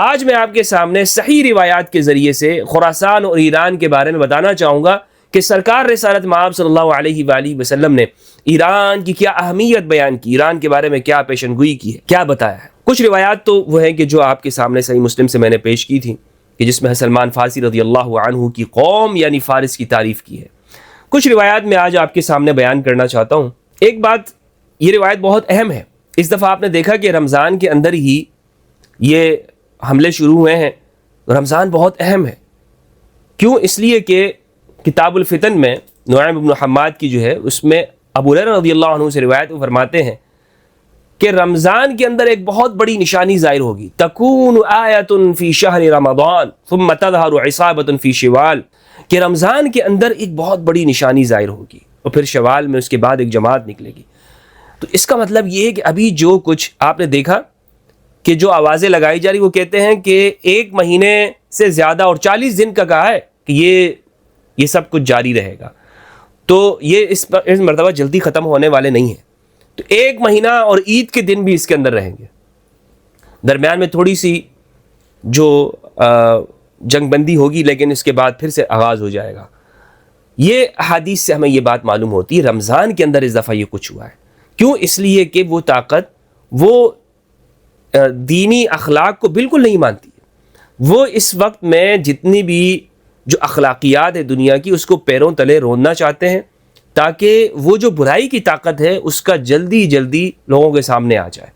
آج میں آپ کے سامنے صحیح روایات کے ذریعے سے خراسان اور ایران کے بارے میں بتانا چاہوں گا کہ سرکار رسالت مآب صلی اللہ علیہ وآلہ وسلم نے ایران کی کیا اہمیت بیان کی، ایران کے بارے میں کیا پیشن گوئی کی ہے، کیا بتایا ہے۔ کچھ روایات تو وہ ہیں کہ جو آپ کے سامنے صحیح مسلم سے میں نے پیش کی تھی، کہ جس میں سلمان فارسی رضی اللہ عنہ کی قوم یعنی فارس کی تعریف کی ہے۔ کچھ روایات میں آج آپ کے سامنے بیان کرنا چاہتا ہوں۔ ایک بات، یہ روایت بہت اہم ہے۔ اس دفعہ آپ نے دیکھا کہ رمضان کے اندر ہی یہ حملے شروع ہوئے ہیں۔ رمضان بہت اہم ہے، کیوں؟ اس لیے کہ کتاب الفتن میں نعیم بن حماد کی جو ہے اس میں ابو ہریرہ رضی اللہ عنہ سے روایت فرماتے ہیں کہ رمضان کے اندر ایک بہت بڑی نشانی ظاہر ہوگی، تکون آیۃ فی شہر رمضان ثم تظہر عصابۃ فی شوال، کہ رمضان کے اندر ایک بہت بڑی نشانی ظاہر ہوگی اور پھر شوال میں اس کے بعد ایک جماعت نکلے گی۔ تو اس کا مطلب یہ ہے کہ ابھی جو کچھ آپ نے دیکھا کہ جو آوازیں لگائی جا رہی، وہ کہتے ہیں کہ 1 مہینے سے زیادہ اور 40 دن کا کہا ہے کہ یہ سب کچھ جاری رہے گا، تو یہ اس مرتبہ جلدی ختم ہونے والے نہیں ہیں۔ تو 1 مہینہ اور عید کے دن بھی اس کے اندر رہیں گے، درمیان میں تھوڑی سی جو جنگ بندی ہوگی، لیکن اس کے بعد پھر سے آغاز ہو جائے گا۔ یہ حدیث سے ہمیں یہ بات معلوم ہوتی ہے، رمضان کے اندر اس دفعہ یہ کچھ ہوا ہے۔ کیوں؟ اس لیے کہ وہ طاقت وہ دینی اخلاق کو بالکل نہیں مانتی ہے۔ وہ اس وقت میں جتنی بھی جو اخلاقیات ہے دنیا کی، اس کو پیروں تلے روننا چاہتے ہیں، تاکہ وہ جو برائی کی طاقت ہے اس کا جلدی جلدی لوگوں کے سامنے آ جائے۔